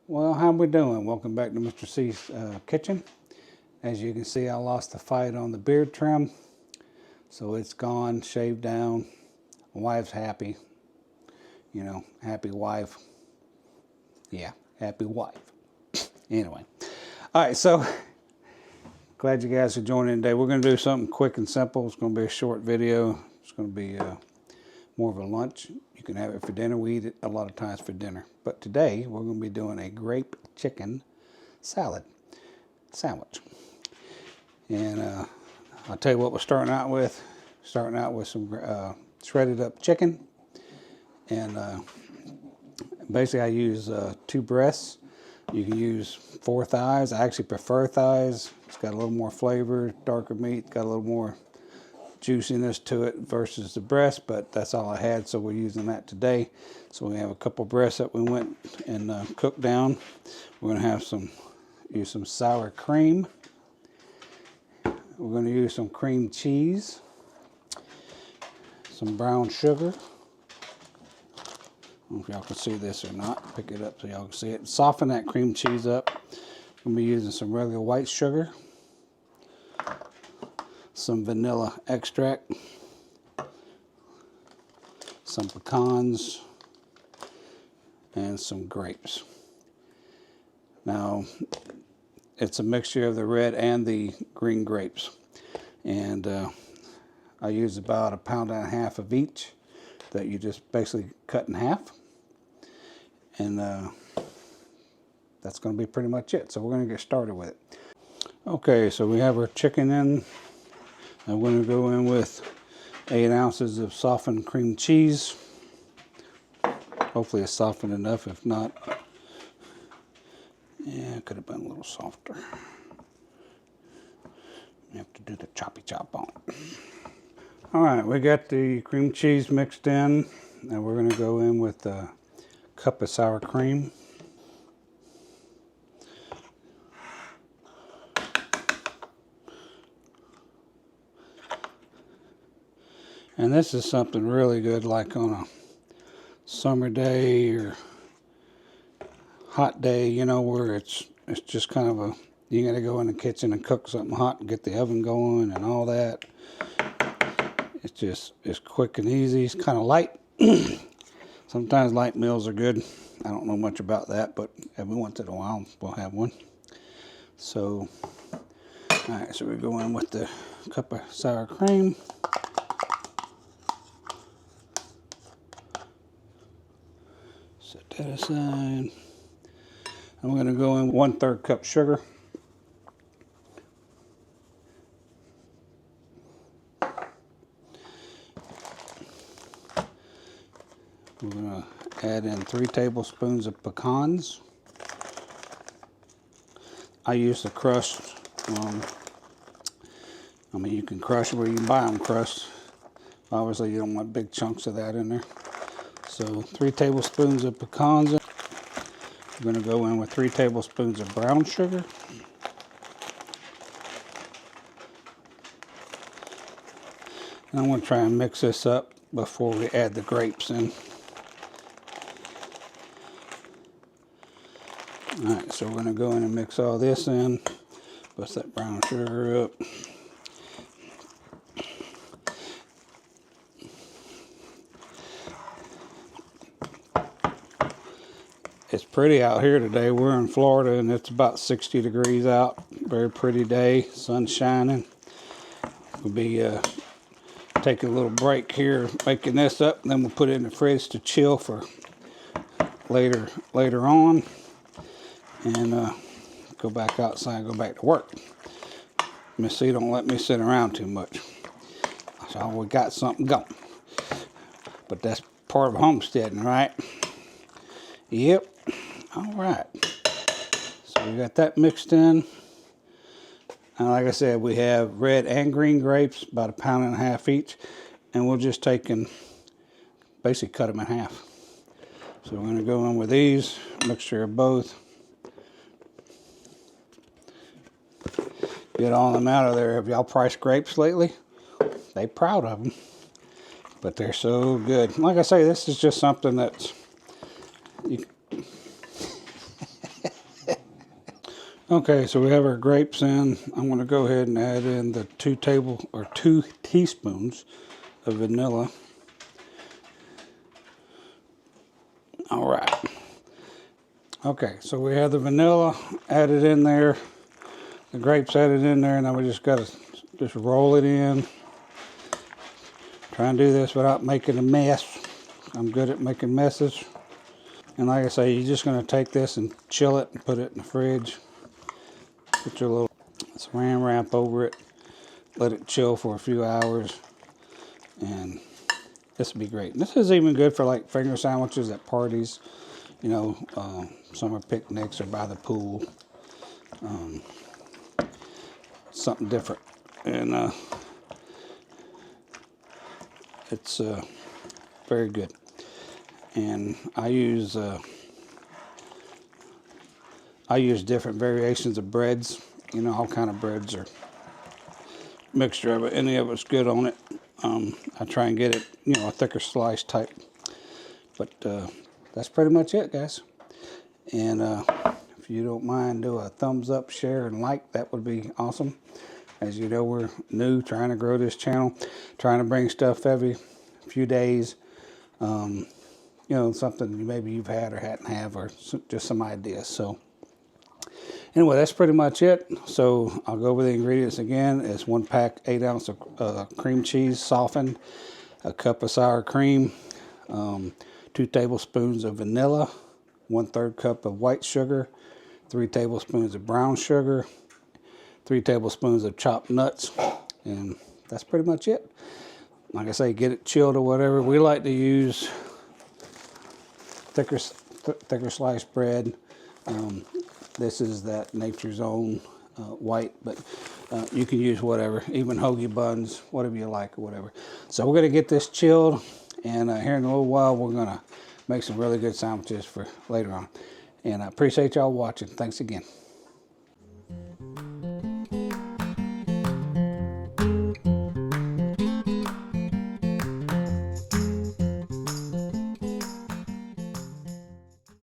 Well, how we doing? Welcome back to Mr. C's kitchen. As you can see, I lost the fight on the beard trim, so it's gone, shaved down. My wife's happy. You know, happy wife. Yeah, happy wife. Anyway, all right, so glad you guys are joining today. We're going to do something quick and simple. It's going to be a short video. It's going to be more of a lunch. You can have it for dinner. We eat it a lot of times for dinner. But today, we're going to be doing a grape chicken salad sandwich. And I'll tell you what we're starting out with. Starting out with some shredded up chicken. And basically, I use 2 breasts. You can use 4 thighs. I actually prefer thighs. It's got a little more flavor, darker meat, got a little more juiciness to it versus the breast, but that's all I had, so we're using that today. So we have a couple breasts that we went and cooked down. We're going to have use some sour cream. We're going to use some cream cheese, some brown sugar. I don't know if y'all can see this or not. Pick it up so y'all can see it. Soften that cream cheese up. We'll be using some regular white sugar, some vanilla extract, some pecans, and some grapes. Now, it's a mixture of the red and the green grapes. And I use about 1.5 pounds of each that you just basically cut in half. And that's going to be pretty much it. So we're going to get started with it. Okay, so we have our chicken in. I'm going to go in with 8 ounces of softened cream cheese. Hopefully it's softened enough. If not, yeah, it could have been a little softer. You have to do the choppy chop on it. All right, we got the cream cheese mixed in. Now we're going to go in with a cup of sour cream. And this is something really good, like on a summer day or hot day, you know, where it's just kind of you got to go in the kitchen and cook something hot and get the oven going and all that. It's quick and easy. It's kind of light. Sometimes light meals are good. I don't know much about that, but every once in a while we'll have one. So, all right, so we go in with the cup of sour cream. Set that aside. I'm going to go in 1/3 cup sugar. We're going to add in 3 tablespoons of pecans. I use the crushed. I mean, you can crush where you can buy them crushed. Obviously, you don't want big chunks of that in there. So 3 tablespoons of pecans. We're going to go in with 3 tablespoons of brown sugar. And I'm going to try and mix this up before we add the grapes in. All right, so we're going to go in and mix all this in. Bust that brown sugar up. It's pretty out here today. We're in Florida and it's about 60 degrees out. Very pretty day, sun shining. We'll be taking a little break here, making this up, and then we'll put it in the fridge to chill for later on, and go back outside, go back to work. Miss C don't let me sit around too much. So we got something going. But that's part of homesteading, right? Yep. All right. So we got that mixed in. And like I said, we have red and green grapes, about 1.5 pounds each. And we'll just take and basically cut them in half. So we're going to go in with these, mixture of both. Get all them out of there. Have y'all priced grapes lately? They proud of them. But they're so good. Like I say, this is just something that's... Okay, so we have our grapes in. I'm going to go ahead and add in the 2 teaspoons of vanilla. All right. Okay, so we have the vanilla added in there, the grapes added in there, and now we just got to just roll it in. Try and do this without making a mess. I'm good at making messes. And like I say, you're just going to take this and chill it and put it in the fridge. Put your little saran wrap over it. Let it chill for a few hours. And this will be great. And this is even good for like finger sandwiches at parties. You know, summer picnics or by the pool. Something different. And it's very good. And I use different variations of breads. You know, all kind of breads or mixture of it. Any of it's good on it. I try and get it, you know, a thicker slice type. But that's pretty much it, guys. And if you don't mind, do a thumbs up, share, and like. That would be awesome. As you know, we're new, trying to grow this channel, trying to bring stuff every few days. You know, something maybe you've had or hadn't have, or just some ideas. So anyway, that's pretty much it. So I'll go over the ingredients again. It's 1 pack, 8 ounce of cream cheese softened, a cup of sour cream, 2 tablespoons of vanilla, 1/3 cup of white sugar, 3 tablespoons of brown sugar, 3 tablespoons of chopped nuts, and that's pretty much it. Like I say, get it chilled or whatever. We like to use thicker sliced bread. This is that Nature's Own white, but you can use whatever, even hoagie buns, whatever you like or whatever. So we're going to get this chilled, and here in a little while we're going to make some really good sandwiches for later on. And I appreciate y'all watching. Thanks again.